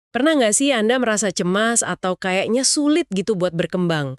Pernah nggak sih Anda merasa cemas atau kayaknya sulit gitu buat berkembang?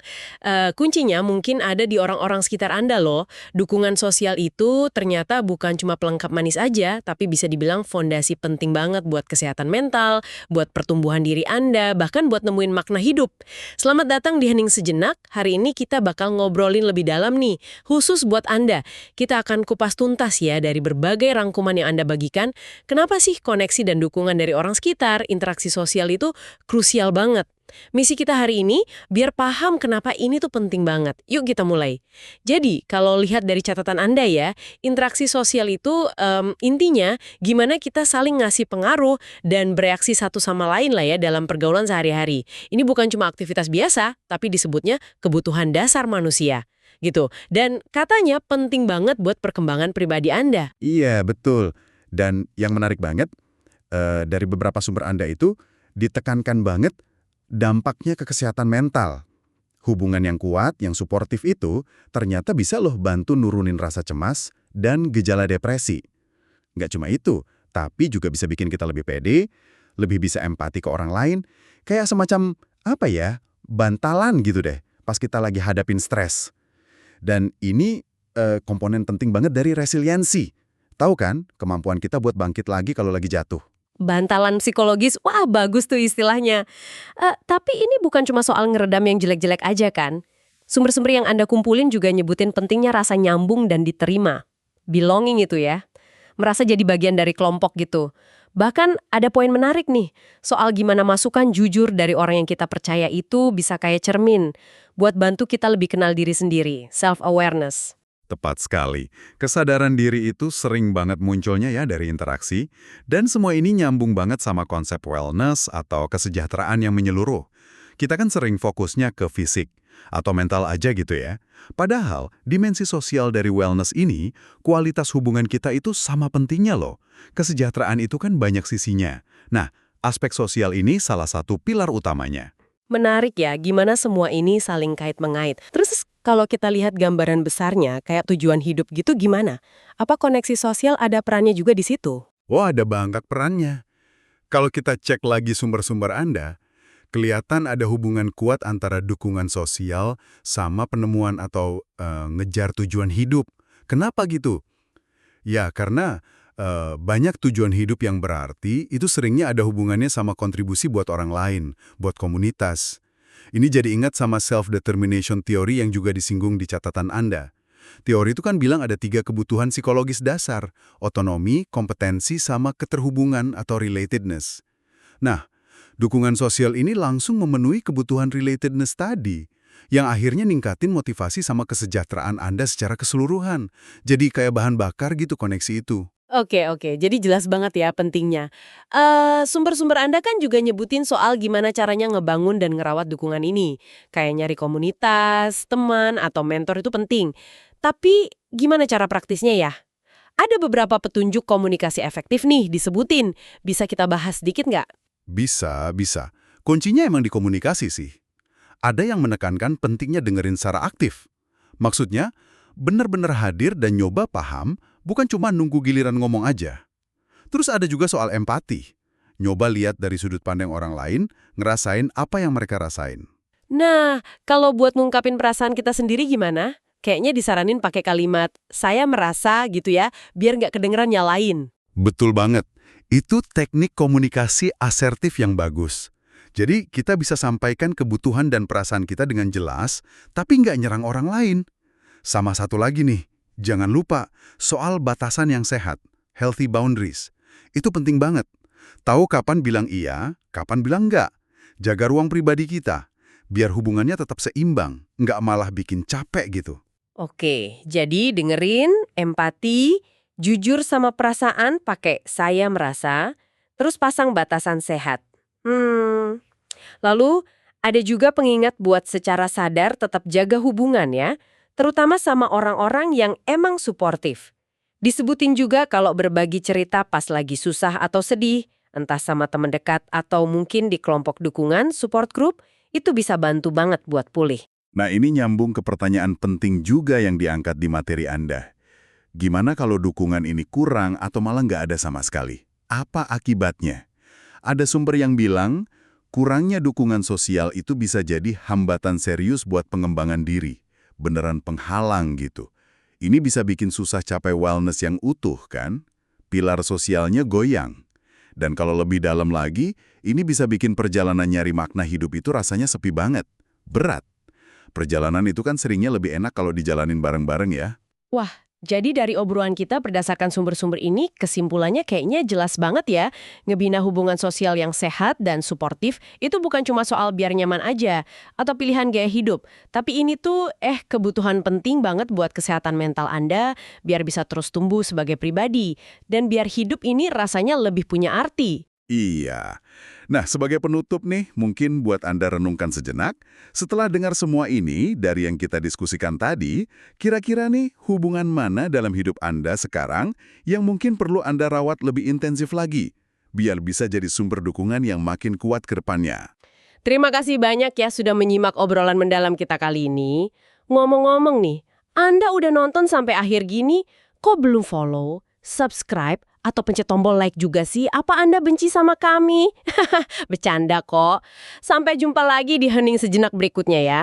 Kuncinya mungkin ada di orang-orang sekitar Anda loh. Dukungan sosial itu ternyata bukan cuma pelengkap manis aja, tapi bisa dibilang fondasi penting banget buat kesehatan mental, buat pertumbuhan diri Anda, bahkan buat nemuin makna hidup. Selamat datang di Hening Sejenak. Hari ini kita bakal ngobrolin lebih dalam nih, khusus buat Anda. Kita akan kupas tuntas ya dari berbagai rangkuman yang Anda bagikan. Kenapa sih koneksi dan dukungan dari orang sekitar, interaksi sosial itu krusial banget? Misi kita hari ini, biar paham kenapa ini tuh penting banget. Yuk kita mulai. Jadi, kalau lihat dari catatan Anda ya, interaksi sosial itu intinya gimana kita saling ngasih pengaruh dan bereaksi satu sama lain lah ya dalam pergaulan sehari-hari. Ini bukan cuma aktivitas biasa, tapi disebutnya kebutuhan dasar manusia. Gitu. Dan katanya penting banget buat perkembangan pribadi Anda. Iya, betul. Dan yang menarik banget, dari beberapa sumber Anda itu ditekankan banget dampaknya ke kesehatan mental. Hubungan yang kuat, yang suportif itu ternyata bisa loh bantu nurunin rasa cemas dan gejala depresi. Nggak cuma itu, tapi juga bisa bikin kita lebih pede, lebih bisa empati ke orang lain, kayak semacam, apa ya, bantalan gitu deh, pas kita lagi hadapin stres. Dan ini komponen penting banget dari resiliensi. Tahu kan, kemampuan kita buat bangkit lagi kalau lagi jatuh. Bantalan psikologis, wah bagus tuh istilahnya. Tapi ini bukan cuma soal ngeredam yang jelek-jelek aja kan? Sumber-sumber yang Anda kumpulin juga nyebutin pentingnya rasa nyambung dan diterima. Belonging itu ya. Merasa jadi bagian dari kelompok gitu. Bahkan ada poin menarik nih, soal gimana masukan jujur dari orang yang kita percaya itu bisa kayak cermin, buat bantu kita lebih kenal diri sendiri, self-awareness. Tepat sekali. Kesadaran diri itu sering banget munculnya ya dari interaksi, dan semua ini nyambung banget sama konsep wellness atau kesejahteraan yang menyeluruh. Kita kan sering fokusnya ke fisik atau mental aja gitu ya. Padahal, dimensi sosial dari wellness ini, kualitas hubungan kita itu sama pentingnya loh. Kesejahteraan itu kan banyak sisinya. Nah, aspek sosial ini salah satu pilar utamanya. Menarik ya, gimana semua ini saling kait-mengait. Terus kalau kita lihat gambaran besarnya, kayak tujuan hidup gitu gimana? Apa koneksi sosial ada perannya juga di situ? Wah, ada banget perannya. Kalau kita cek lagi sumber-sumber Anda, kelihatan ada hubungan kuat antara dukungan sosial sama penemuan atau ngejar tujuan hidup. Kenapa gitu? Ya, karena banyak tujuan hidup yang berarti itu seringnya ada hubungannya sama kontribusi buat orang lain, buat komunitas. Ini jadi ingat sama self-determination theory yang juga disinggung di catatan Anda. Teori itu kan bilang ada 3 kebutuhan psikologis dasar, otonomi, kompetensi, sama keterhubungan atau relatedness. Nah, dukungan sosial ini langsung memenuhi kebutuhan relatedness tadi, yang akhirnya ningkatin motivasi sama kesejahteraan Anda secara keseluruhan. Jadi kayak bahan bakar gitu koneksi itu. Oke, jadi jelas banget ya pentingnya. Sumber-sumber Anda kan juga nyebutin soal gimana caranya ngebangun dan ngerawat dukungan ini. Kayak nyari komunitas, teman, atau mentor itu penting. Tapi gimana cara praktisnya ya? Ada beberapa petunjuk komunikasi efektif nih disebutin. Bisa kita bahas sedikit nggak? Bisa, bisa. Kuncinya emang di komunikasi sih. Ada yang menekankan pentingnya dengerin secara aktif. Maksudnya, benar-benar hadir dan nyoba paham, bukan cuma nunggu giliran ngomong aja. Terus ada juga soal empati. Nyoba lihat dari sudut pandang orang lain, ngerasain apa yang mereka rasain. Nah, kalau buat ngungkapin perasaan kita sendiri gimana? Kayaknya disaranin pakai kalimat, saya merasa gitu ya, biar nggak kedengeran nyalain. Betul banget. Itu teknik komunikasi asertif yang bagus. Jadi, kita bisa sampaikan kebutuhan dan perasaan kita dengan jelas, tapi nggak nyerang orang lain. Sama satu lagi nih, jangan lupa soal batasan yang sehat, healthy boundaries. Itu penting banget. Tahu kapan bilang iya, kapan bilang enggak. Jaga ruang pribadi kita, biar hubungannya tetap seimbang, nggak malah bikin capek gitu. Oke, jadi dengerin, empati, jujur sama perasaan pakai saya merasa, terus pasang batasan sehat. Lalu ada juga pengingat buat secara sadar tetap jaga hubungan ya, terutama sama orang-orang yang emang suportif. Disebutin juga kalau berbagi cerita pas lagi susah atau sedih, entah sama teman dekat atau mungkin di kelompok dukungan, support group, itu bisa bantu banget buat pulih. Nah, ini nyambung ke pertanyaan penting juga yang diangkat di materi Anda. Gimana kalau dukungan ini kurang atau malah nggak ada sama sekali? Apa akibatnya? Ada sumber yang bilang, kurangnya dukungan sosial itu bisa jadi hambatan serius buat pengembangan diri. Beneran penghalang gitu. Ini bisa bikin susah capai wellness yang utuh, kan? Pilar sosialnya goyang. Dan kalau lebih dalam lagi, ini bisa bikin perjalanan nyari makna hidup itu rasanya sepi banget. Berat. Perjalanan itu kan seringnya lebih enak kalau dijalanin bareng-bareng ya. Wah, jadi dari obrolan kita berdasarkan sumber-sumber ini, kesimpulannya kayaknya jelas banget ya. Ngebina hubungan sosial yang sehat dan suportif itu bukan cuma soal biar nyaman aja, atau pilihan gaya hidup. Tapi ini tuh kebutuhan penting banget buat kesehatan mental Anda, biar bisa terus tumbuh sebagai pribadi. Dan biar hidup ini rasanya lebih punya arti. Iya. Nah, sebagai penutup nih, mungkin buat Anda renungkan sejenak, setelah dengar semua ini dari yang kita diskusikan tadi, kira-kira nih hubungan mana dalam hidup Anda sekarang yang mungkin perlu Anda rawat lebih intensif lagi, biar bisa jadi sumber dukungan yang makin kuat ke depannya. Terima kasih banyak ya sudah menyimak obrolan mendalam kita kali ini. Ngomong-ngomong nih, Anda udah nonton sampai akhir gini, kok belum follow, subscribe, atau pencet tombol like juga sih? Apa Anda benci sama kami? Bercanda kok. Sampai jumpa lagi di Hening Sejenak berikutnya ya.